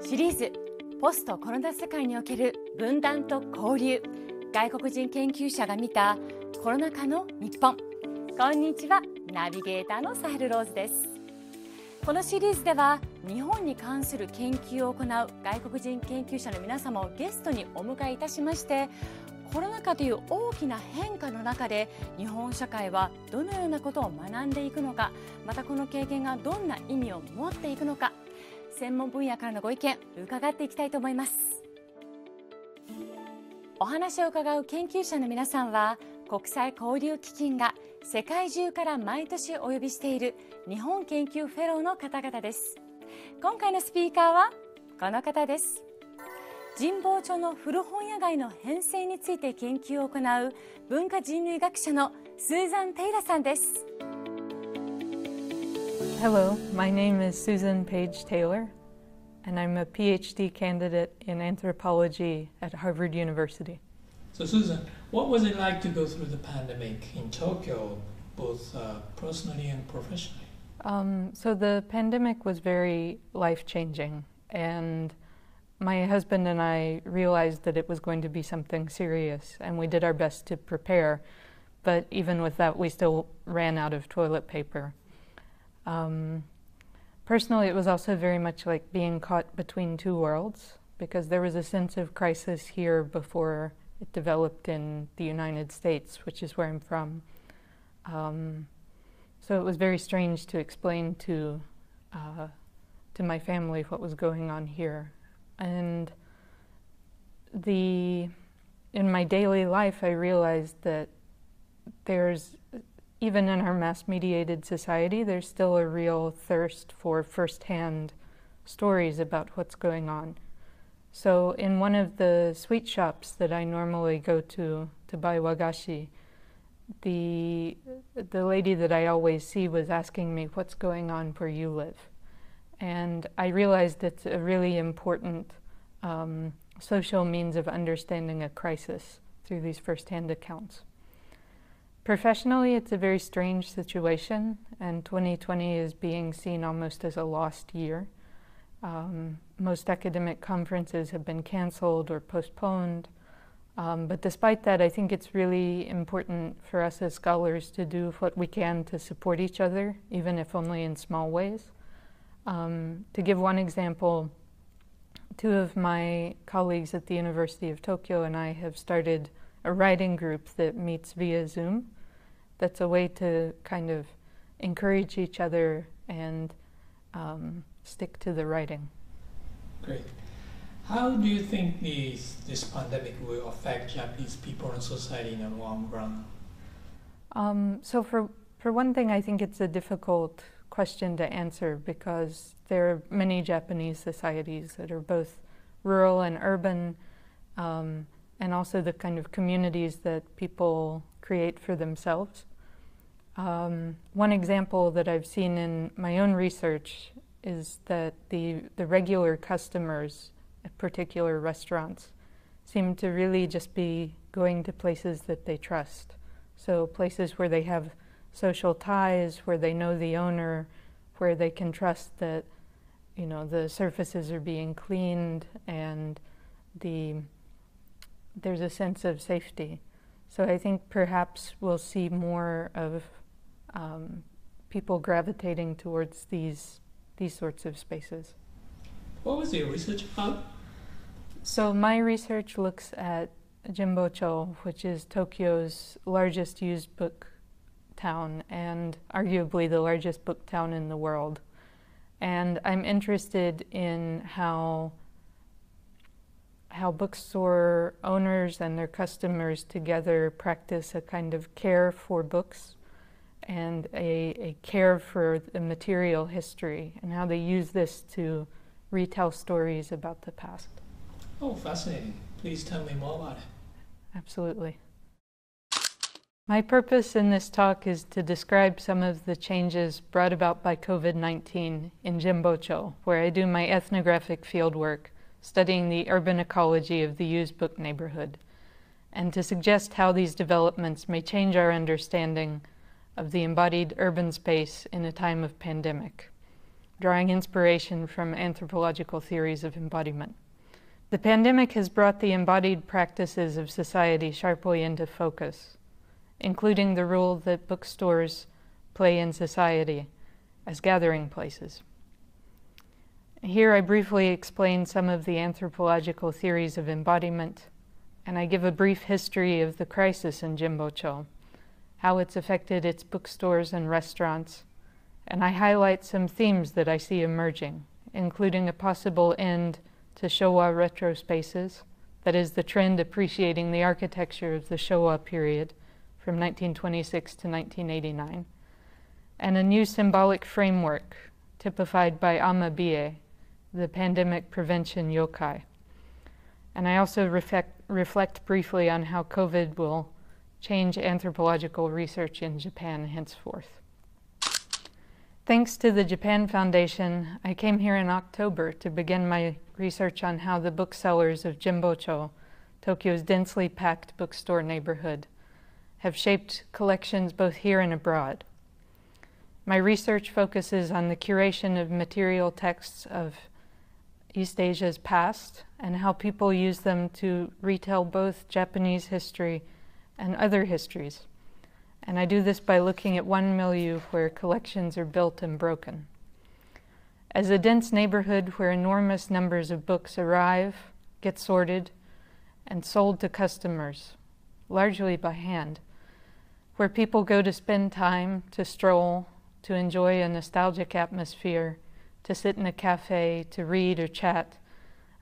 シリーズポストコロナ世界における分断と交流、外国人研究者が見たコロナ禍の日本。こんにちは、ナビゲーターのサヘルローズです。このシリーズでは日本に関する研究を行う外国人研究者の皆様をゲストにお迎えいたしまして、コロナ禍という大きな変化の中で日本社会はどのようなことを学んでいくのか、またこの経験がどんな意味を持っていくのか、専門分野からのご意見伺っていきたいと思います。お話を伺う研究者の皆さんは、国際交流基金が世界中から毎年お呼びしている日本研究フェローの方々です。今回のスピーカーはこの方です。神保町の古本屋街の変遷について研究を行う文化人類学者のスーザン・テイラーさんです。Hello, my name is Susan Page Taylor, and I'm a PhD candidate in anthropology at Harvard University. So Susan, what was it like to go through the pandemic in Tokyo, both personally and professionally? So the pandemic was very life-changing, and my husband and I realized that it was going to be something serious, and we did our best to prepare, but even with that, we still ran out of toilet paper. Personally, it was also very much like being caught between two worlds, because there was a sense of crisis here before it developed in the United States, which is where I'm from. So it was very strange to explain to my family what was going on here. And in my daily life, I realized that even in our mass-mediated society, there's still a real thirst for first-hand stories about what's going on. So in one of the sweet shops that I normally go to buy wagashi, the lady that I always see was asking me, what's going on where you live? And I realized it's a really important social means of understanding a crisis through these first-hand accounts. Professionally, it's a very strange situation, and 2020 is being seen almost as a lost year. Most academic conferences have been canceled or postponed, but despite that, I think it's really important for us as scholars to do what we can to support each other, even if only in small ways. To give one example, two of my colleagues at the University of Tokyo and I have started a writing group that meets via Zoom. That's a way to kind of encourage each other and stick to the writing. Great. How do you think this pandemic will affect Japanese people and society in the long run? So for one thing, I think it's a difficult question to answer because there are many Japanese societies that are both rural and urban, and also the kind of communities that people create for themselves. One example that I've seen in my own research is that the regular customers at particular restaurants seem to really just be going to places that they trust. So places where they have social ties, where they know the owner, where they can trust that, you know, the surfaces are being cleaned and there's a sense of safety. So I think perhaps we'll see more of people gravitating towards these sorts of spaces. What was your research about? So my research looks at Jimbocho, which is Tokyo's largest used book town and arguably the largest book town in the world. And I'm interested in how bookstore owners and their customers together practice a kind of care for books and a care for the material history, and how they use this to retell stories about the past. Oh, fascinating. Please tell me more about it. Absolutely. My purpose in this talk is to describe some of the changes brought about by COVID-19 in Jimbocho, where I do my ethnographic fieldwork studying the urban ecology of the used book neighborhood, and to suggest how these developments may change our understanding of the embodied urban space in a time of pandemic. drawing inspiration from anthropological theories of embodiment. The pandemic has brought the embodied practices of society sharply into focus, including the role that bookstores play in society as gathering places. Here I briefly explain some of the anthropological theories of embodiment, and I give a brief history of the crisis in Jimbocho, how it's affected its bookstores and restaurants, and I highlight some themes that I see emerging, including a possible end to Showa retro spaces, that is the trend appreciating the architecture of the Showa period from 1926 to 1989, and a new symbolic framework typified by Amabie, the pandemic prevention yokai. And I also reflect briefly on how COVID will change anthropological research in Japan henceforth. Thanks to the Japan Foundation, I came here in October to begin my research on how the booksellers of Jimbocho, Tokyo's densely packed bookstore neighborhood, have shaped collections both here and abroad. My research focuses on the curation of material texts of East Asia's past and how people use them to retell both Japanese history and other histories. And I do this by looking at one milieu where collections are built and broken. As a dense neighborhood where enormous numbers of books arrive, get sorted, and sold to customers, largely by hand, where people go to spend time, to stroll, to enjoy a nostalgic atmosphere, to sit in a cafe, to read or chat,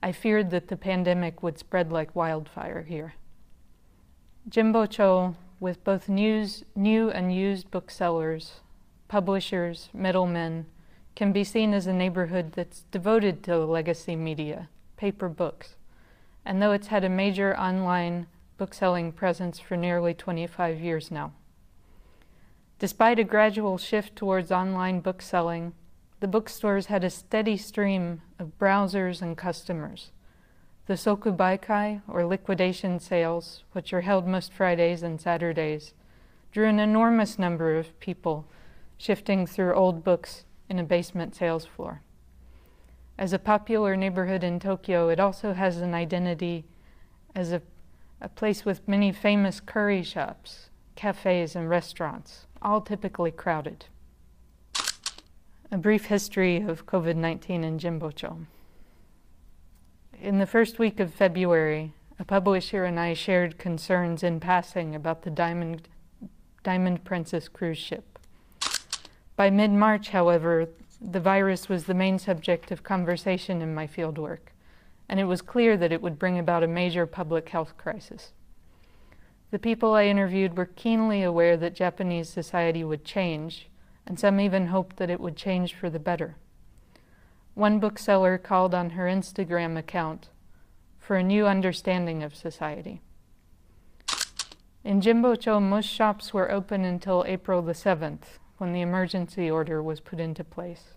I feared that the pandemic would spread like wildfire here. Jimbocho, with both new and used booksellers, publishers, middlemen, can be seen as a neighborhood that's devoted to legacy media, paper books. And though it's had a major online bookselling presence for nearly 25 years now. Despite a gradual shift towards online bookselling, the bookstores had a steady stream of browsers and customers. The Sokubaikai, or liquidation sales, which are held most Fridays and Saturdays, drew an enormous number of people shifting through old books in a basement sales floor. As a popular neighborhood in Tokyo, it also has an identity as a place with many famous curry shops, cafes, and restaurants, all typically crowded. A brief history of COVID-19 in Jimbocho. In the first week of February, a publisher and I shared concerns in passing about the Diamond Princess cruise ship. By mid-March, however, the virus was the main subject of conversation in my fieldwork, and it was clear that it would bring about a major public health crisis. The people I interviewed were keenly aware that Japanese society would change, and some even hoped that it would change for the better. One bookseller called on her Instagram account for a new understanding of society. In Jimbocho, most shops were open until April the 7th, when the emergency order was put into place,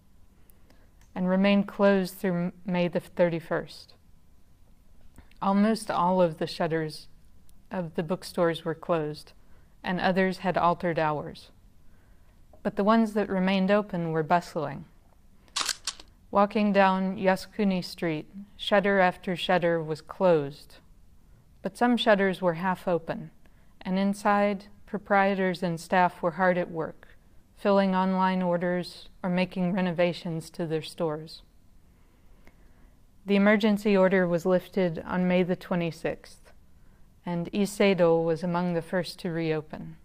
and remained closed through May the 31st. Almost all of the shutters of the bookstores were closed, and others had altered hours. But the ones that remained open were bustling. Walking down Yasukuni Street, shutter after shutter was closed, but some shutters were half open, and inside, proprietors and staff were hard at work, filling online orders or making renovations to their stores. The emergency order was lifted on May the 26th, and Iseido was among the first to reopen.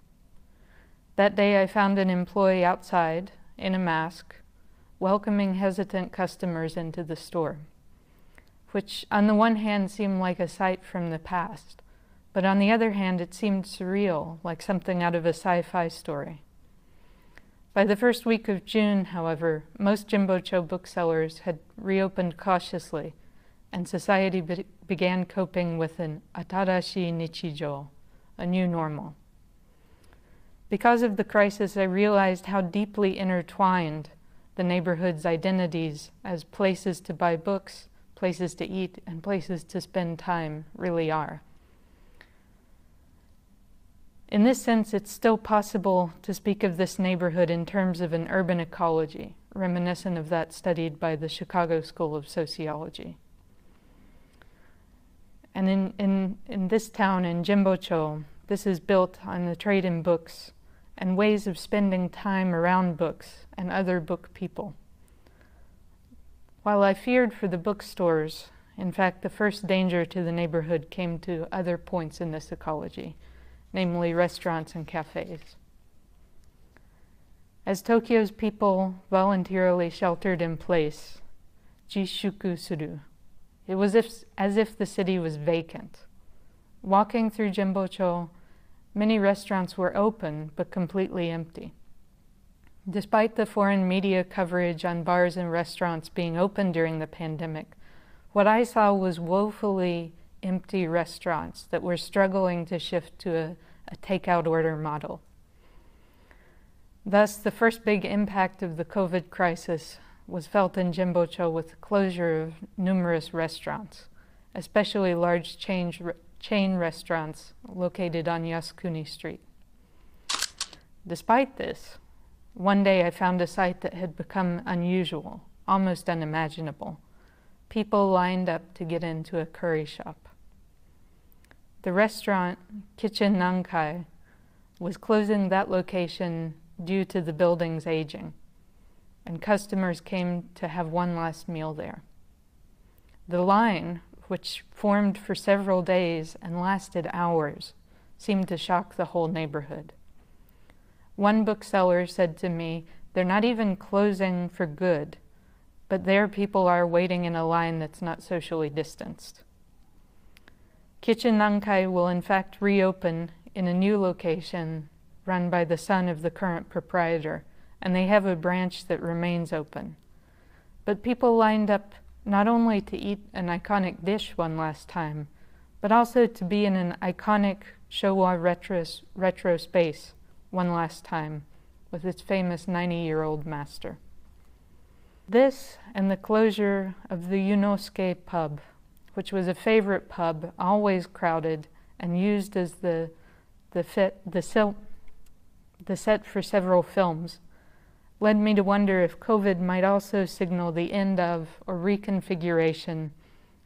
That day I found an employee outside, in a mask, welcoming hesitant customers into the store, which on the one hand seemed like a sight from the past, but on the other hand it seemed surreal, like something out of a sci-fi story. By the first week of June, however, most Jimbocho booksellers had reopened cautiously, and society began coping with an atarashi nichijo, a new normal. Because of the crisis, I realized how deeply intertwined the neighborhood's identities as places to buy books, places to eat, and places to spend time really are. In this sense, it's still possible to speak of this neighborhood in terms of an urban ecology, reminiscent of that studied by the Chicago School of Sociology. And in this town, in Jimbocho, this is built on the trade in books and ways of spending time around books and other book people. While I feared for the bookstores, in fact, the first danger to the neighborhood came to other points in this ecology, namely restaurants and cafes. As Tokyo's people voluntarily sheltered in place, jishuku suru, it was as if the city was vacant. Walking through Jimbocho, many restaurants were open but completely empty. Despite the foreign media coverage on bars and restaurants being open during the pandemic, what I saw was woefully empty restaurants that were struggling to shift to a takeout order model. Thus, the first big impact of the COVID crisis was felt in Jimbocho with the closure of numerous restaurants, especially large chain restaurants located on Yasukuni Street. Despite this, one day I found a sight that had become unusual, almost unimaginable. People lined up to get into a curry shop. The restaurant, Kitchen Nankai, was closing that location due to the building's aging, and customers came to have one last meal there. The line, which formed for several days and lasted hours, seemed to shock the whole neighborhood. One bookseller said to me, "They're not even closing for good, but there people are waiting in a line that's not socially distanced." Kitchen Nankai will in fact reopen in a new location run by the son of the current proprietor, and they have a branch that remains open. But people lined up not only to eat an iconic dish one last time, but also to be in an iconic Showa retro space one last time with its famous 90-year-old master. This and the closure of the Yunosuke pub, which was a favorite pub, always crowded and used as the set for several films, led me to wonder if COVID might also signal the end of or reconfiguration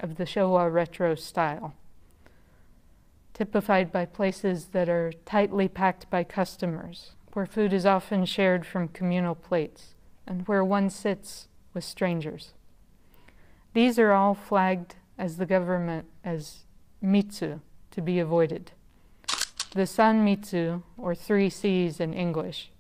of the Showa retro style, typified by places that are tightly packed by customers, where food is often shared from communal plates, and where one sits with strangers. These are all flagged as the government as mitsu, to be avoided. The Sanmitsu, or 3 C's in English,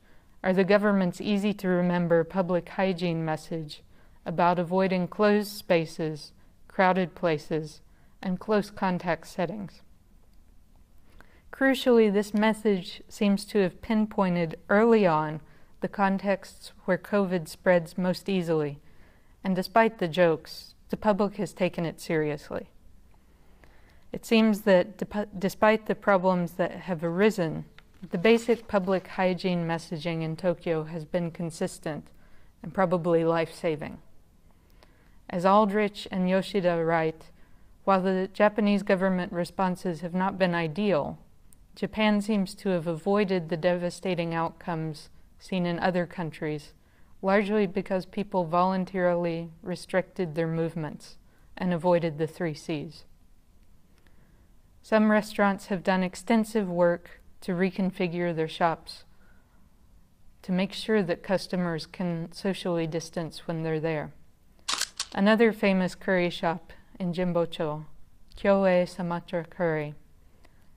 are the government's easy-to-remember public hygiene message about avoiding closed spaces, crowded places, and close contact settings. Crucially, this message seems to have pinpointed early on the contexts where COVID spreads most easily, and despite the jokes, the public has taken it seriously. It seems that despite the problems that have arisen, the basic public hygiene messaging in Tokyo has been consistent and probably life-saving. As Aldrich and Yoshida write, while the Japanese government responses have not been ideal, Japan seems to have avoided the devastating outcomes seen in other countries, largely because people voluntarily restricted their movements and avoided the 3 C's. Some restaurants have done extensive work to reconfigure their shops to make sure that customers can socially distance when they're there. Another famous curry shop in Jimbocho, Kyoe Sumatra Curry,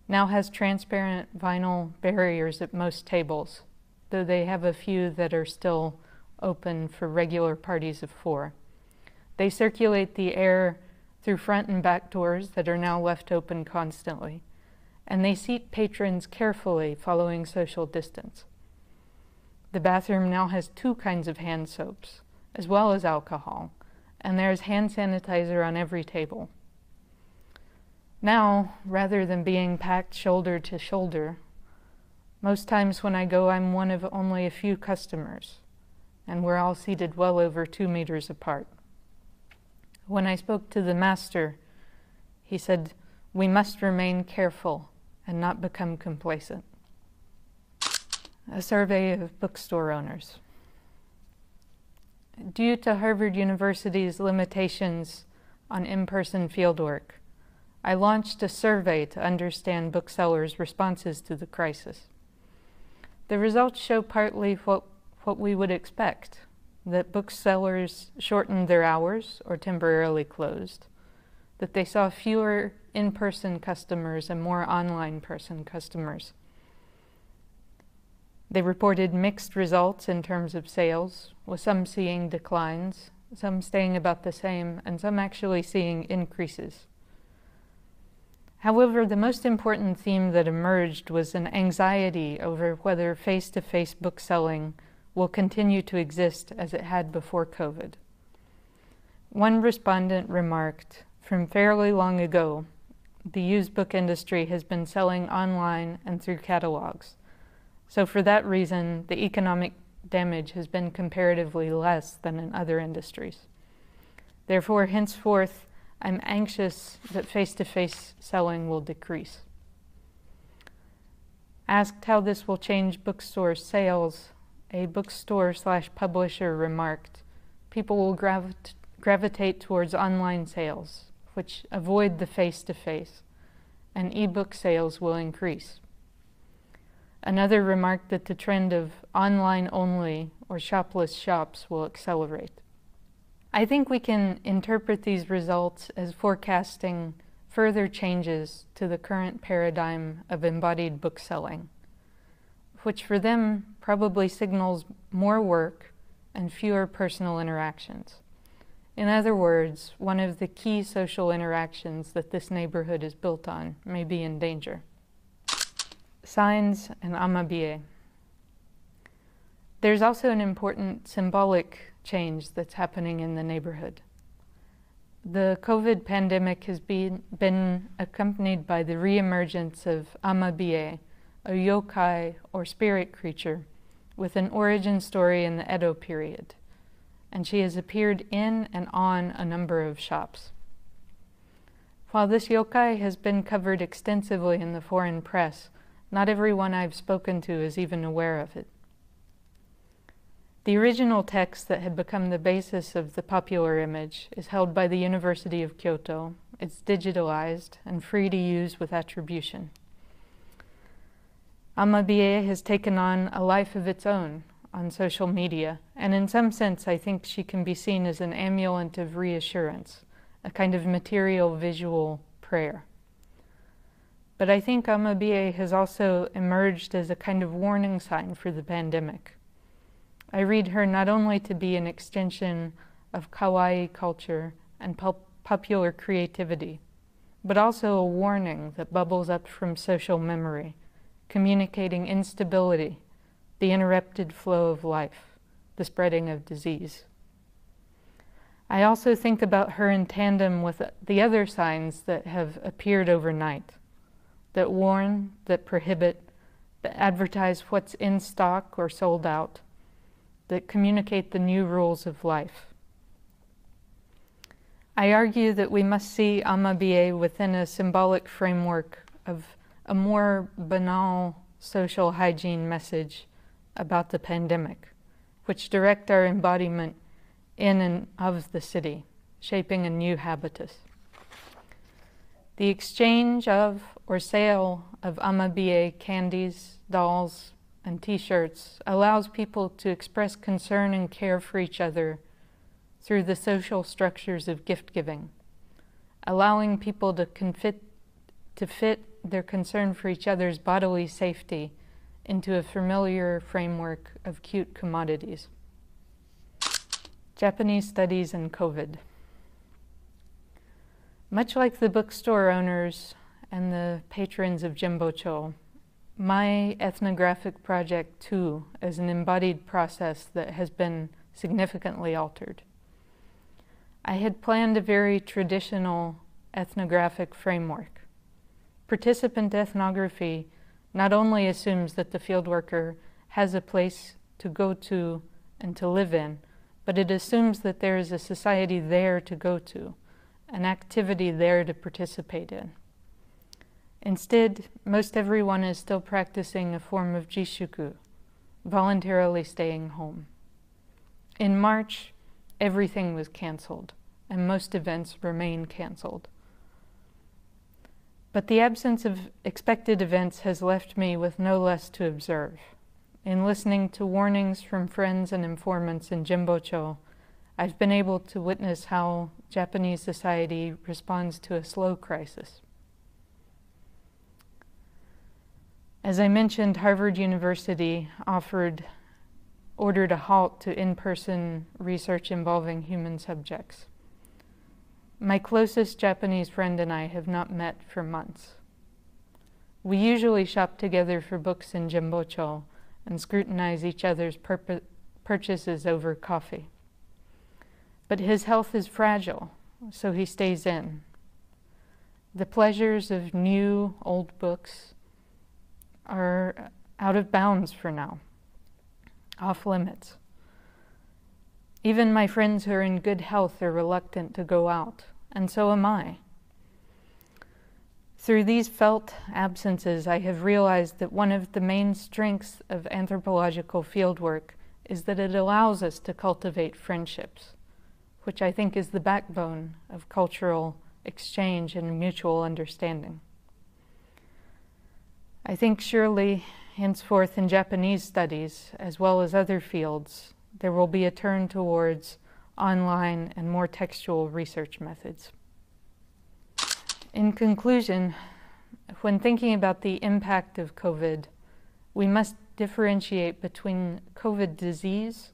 now has transparent vinyl barriers at most tables, though they have a few that are still open for regular parties of 4. They circulate the air through front and back doors that are now left open constantly, and they seat patrons carefully following social distance. The bathroom now has 2 kinds of hand soaps, as well as alcohol, and there's hand sanitizer on every table. Now, rather than being packed shoulder to shoulder, most times when I go, I'm one of only a few customers, and we're all seated well over 2 meters apart. When I spoke to the master, he said, "We must remain careful and not become complacent." A survey of bookstore owners. due to Harvard University's limitations on in-person fieldwork, I launched a survey to understand booksellers' responses to the crisis. The results show partly what we would expect, that booksellers shortened their hours or temporarily closed, that they saw fewer in-person customers and more online person customers. They reported mixed results in terms of sales, with some seeing declines, some staying about the same, and some actually seeing increases. However, the most important theme that emerged was an anxiety over whether face-to-face bookselling will continue to exist as it had before COVID. One respondent remarked, from fairly long ago, the used book industry has been selling online and through catalogs. So for that reason, the economic damage has been comparatively less than in other industries. Therefore, henceforth, I'm anxious that face-to-face selling will decrease. Asked how this will change bookstore sales, a bookstore/publisher remarked, people will gravitate towards online sales, which avoid the face-to-face, and e-book sales will increase. Another remarked that the trend of online-only or shopless shops will accelerate. I think we can interpret these results as forecasting further changes to the current paradigm of embodied bookselling, which for them probably signals more work and fewer personal interactions. In other words, one of the key social interactions that this neighborhood is built on may be in danger. Signs and Amabie. There's also an important symbolic change that's happening in the neighborhood. The COVID pandemic has been accompanied by the reemergence of Amabie, a yokai or spirit creature with an origin story in the Edo period, and she has appeared in and on a number of shops. While this yokai has been covered extensively in the foreign press, not everyone I've spoken to is even aware of it. The original text that had become the basis of the popular image is held by the University of Kyoto. It's digitalized and free to use with attribution. Amabie has taken on a life of its own on social media, and in some sense I think she can be seen as an amulet of reassurance, a kind of material visual prayer. But I think Amabie has also emerged as a kind of warning sign for the pandemic. I read her not only to be an extension of kawaii culture and popular creativity, but also a warning that bubbles up from social memory, communicating instability, the interrupted flow of life, the spreading of disease. I also think about her in tandem with the other signs that have appeared overnight, that warn, that prohibit, that advertise what's in stock or sold out, that communicate the new rules of life. I argue that we must see Amabie within a symbolic framework of a more banal social hygiene message about the pandemic, which direct our embodiment in and of the city, shaping a new habitus. The exchange of or sale of Amabie candies, dolls, and t-shirts allows people to express concern and care for each other through the social structures of gift-giving, allowing people to fit their concern for each other's bodily safety into a familiar framework of cute commodities. Japanese studies and COVID. Much like the bookstore owners and the patrons of Jimbocho, my ethnographic project too is an embodied process that has been significantly altered. I had planned a very traditional ethnographic framework. Participant ethnography not only assumes that the fieldworker has a place to go to and to live in, but it assumes that there is a society there to go to, an activity there to participate in. Instead, most everyone is still practicing a form of jishuku, voluntarily staying home. In March, everything was canceled, and most events remain canceled. But the absence of expected events has left me with no less to observe. In listening to warnings from friends and informants in Jimbocho, I've been able to witness how Japanese society responds to a slow crisis. As I mentioned, Harvard University ordered a halt to in-person research involving human subjects. My closest Japanese friend and I have not met for months. We usually shop together for books in Jimbocho and scrutinize each other's purchases over coffee. But his health is fragile, so he stays in. The pleasures of new, old books are out of bounds for now, off limits. Even my friends who are in good health are reluctant to go out, and so am I. Through these felt absences, I have realized that one of the main strengths of anthropological fieldwork is that it allows us to cultivate friendships, which I think is the backbone of cultural exchange and mutual understanding. I think surely, henceforth in Japanese studies, as well as other fields, there will be a turn towards online and more textual research methods. In conclusion, when thinking about the impact of COVID, we must differentiate between COVID disease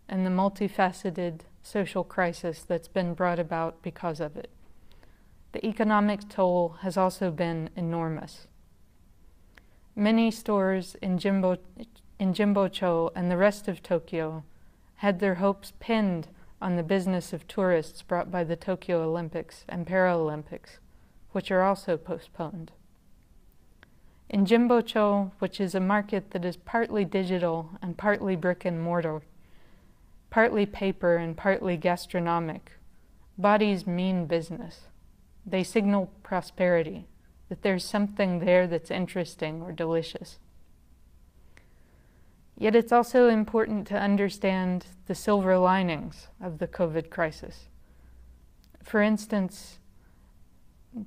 and the multifaceted social crisis that's been brought about because of it. The economic toll has also been enormous. Many stores in Jimbocho and the rest of Tokyo had their hopes pinned on the business of tourists brought by the Tokyo Olympics and Paralympics, which are also postponed. In Jimbocho, which is a market that is partly digital and partly brick and mortar, partly paper and partly gastronomic, bodies mean business. They signal prosperity, that there's something there that's interesting or delicious. Yet it's also important to understand the silver linings of the COVID crisis. For instance,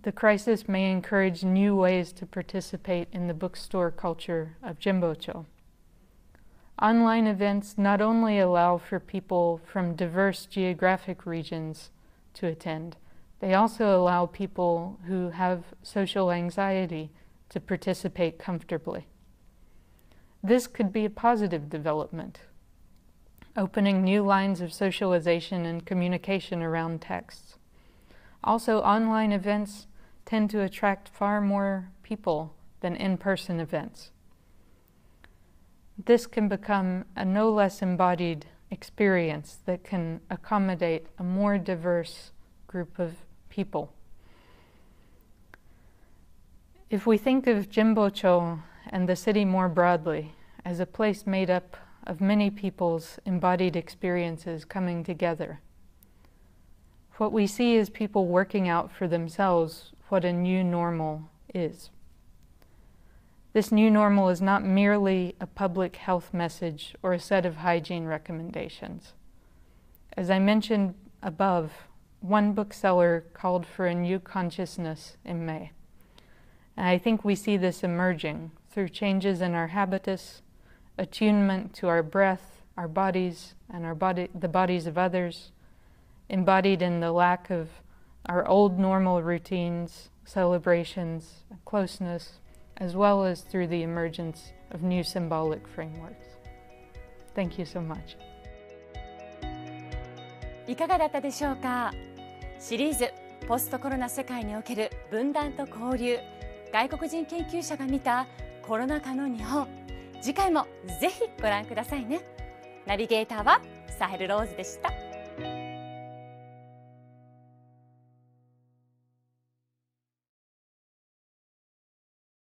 the crisis may encourage new ways to participate in the bookstore culture of Jimbocho. Online events not only allow for people from diverse geographic regions to attend, they also allow people who have social anxiety to participate comfortably. This could be a positive development, opening new lines of socialization and communication around texts. Also, online events tend to attract far more people than in-person events. This can become a no less embodied experience that can accommodate a more diverse group of people. If we think of Jimbocho and the city more broadly as a place made up of many people's embodied experiences coming together, what we see is people working out for themselves what a new normal is. This new normal is not merely a public health message or a set of hygiene recommendations. As I mentioned above, one bookseller called for a new consciousness in May. And I think we see this emerging through changes in our habitus, attunement to our breath, our bodies, and the bodies of others, embodied in the lack of our old normal routines, celebrations, closeness, as well as through the emergence of new symbolic frameworks. Thank you so much. いかがだったでしょうか。シリーズポストコロナ世界における分断と交流、外国人研究者が見たコロナ禍の日本。次回もぜひご覧くださいね。ナビゲーターはサヘル・ローズでした。